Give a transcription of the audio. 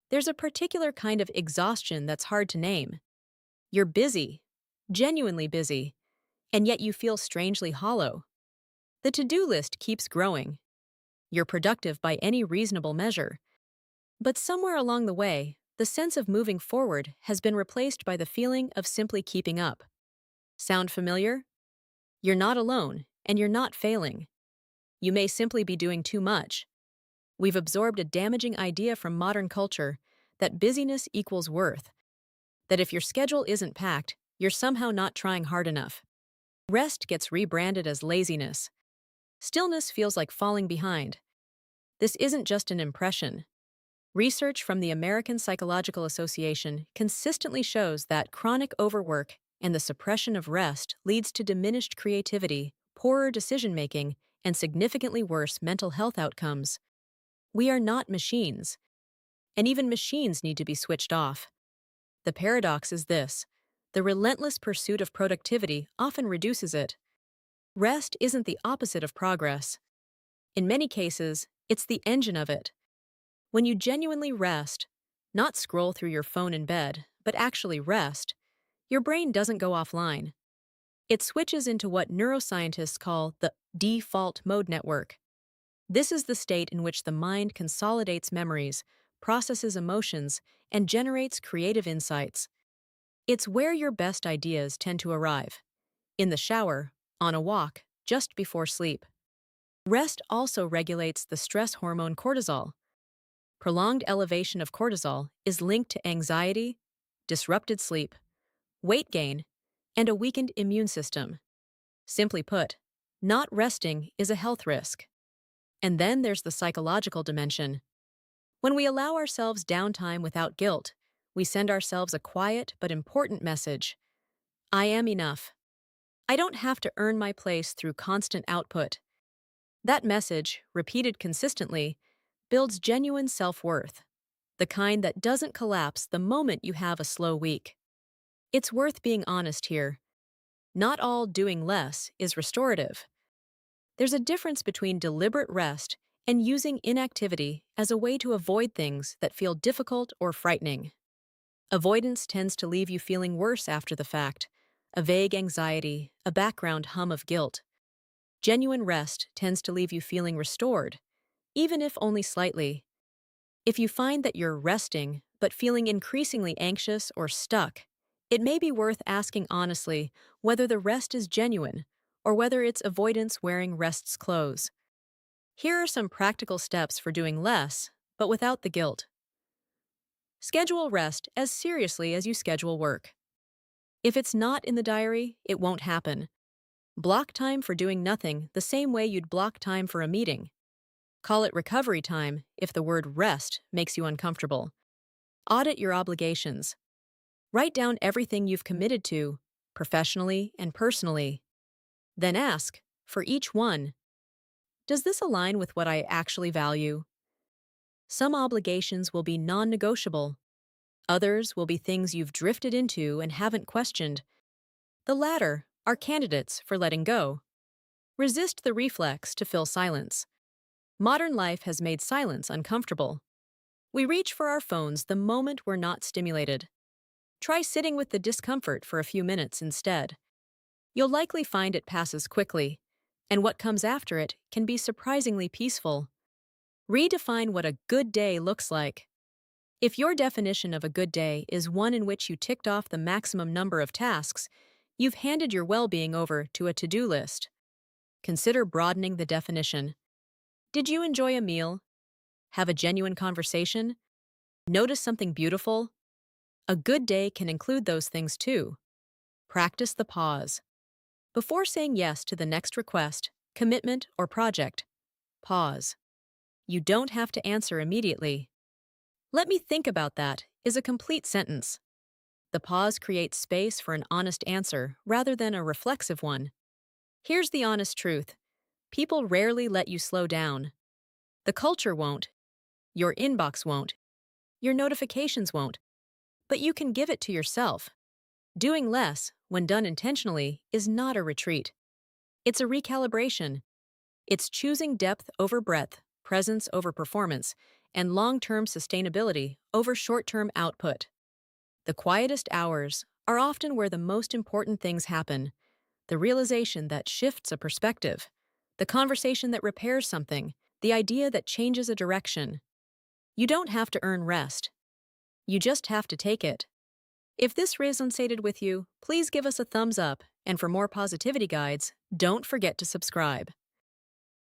There's a particular kind of exhaustion that's hard to name. You're busy, genuinely busy, and yet you feel strangely hollow. The to-do list keeps growing. You're productive by any reasonable measure. But somewhere along the way, the sense of moving forward has been replaced by the feeling of simply keeping up. Sound familiar? You're not alone, and you're not failing. You may simply be doing too much. We've absorbed a damaging idea from modern culture that busyness equals worth, that if your schedule isn't packed, you're somehow not trying hard enough. Rest gets rebranded as laziness. Stillness feels like falling behind. This isn't just an impression. Research from the American Psychological Association consistently shows that chronic overwork and the suppression of rest leads to diminished creativity, poorer decision-making, and significantly worse mental health outcomes. We are not machines, and even machines need to be switched off. The paradox is this: the relentless pursuit of productivity often reduces it. Rest isn't the opposite of progress. In many cases, it's the engine of it. When you genuinely rest, not scroll through your phone in bed, but actually rest, your brain doesn't go offline. It switches into what neuroscientists call the default mode network. This is the state in which the mind consolidates memories, processes emotions, and generates creative insights. It's where your best ideas tend to arrive: in the shower, on a walk, just before sleep. Rest also regulates the stress hormone cortisol. Prolonged elevation of cortisol is linked to anxiety, disrupted sleep, weight gain, and a weakened immune system. Simply put, not resting is a health risk. And then there's the psychological dimension. When we allow ourselves downtime without guilt, we send ourselves a quiet but important message: I am enough. I don't have to earn my place through constant output. That message, repeated consistently, builds genuine self-worth, the kind that doesn't collapse the moment you have a slow week. It's worth being honest here. Not all doing less is restorative. There's a difference between deliberate rest and using inactivity as a way to avoid things that feel difficult or frightening. Avoidance tends to leave you feeling worse after the fact, a vague anxiety, a background hum of guilt. Genuine rest tends to leave you feeling restored, even if only slightly. If you find that you're resting but feeling increasingly anxious or stuck, it may be worth asking honestly whether the rest is genuine or whether it's avoidance wearing rest's clothes. Here are some practical steps for doing less, but without the guilt. Schedule rest as seriously as you schedule work. If it's not in the diary, it won't happen. Block time for doing nothing the same way you'd block time for a meeting. Call it recovery time if the word rest makes you uncomfortable. Audit your obligations. Write down everything you've committed to, professionally and personally. Then ask, for each one, does this align with what I actually value? Some obligations will be non-negotiable. Others will be things you've drifted into and haven't questioned. The latter are candidates for letting go. Resist the reflex to fill silence. Modern life has made silence uncomfortable. We reach for our phones the moment we're not stimulated. Try sitting with the discomfort for a few minutes instead. You'll likely find it passes quickly, and what comes after it can be surprisingly peaceful. Redefine what a good day looks like. If your definition of a good day is one in which you ticked off the maximum number of tasks, you've handed your well-being over to a to-do list. Consider broadening the definition. Did you enjoy a meal? Have a genuine conversation? Notice something beautiful? A good day can include those things too. Practice the pause. Before saying yes to the next request, commitment, or project, pause. You don't have to answer immediately. "Let me think about that" is a complete sentence. The pause creates space for an honest answer rather than a reflexive one. Here's the honest truth: people rarely let you slow down. The culture won't. Your inbox won't. Your notifications won't. But you can give it to yourself. Doing less, when done intentionally, is not a retreat. It's a recalibration. It's choosing depth over breadth, presence over performance, and long-term sustainability over short-term output. The quietest hours are often where the most important things happen. The realization that shifts a perspective, the conversation that repairs something, the idea that changes a direction. You don't have to earn rest. You just have to take it. If this resonated with you, please give us a thumbs up, and for more positivity guides, don't forget to subscribe.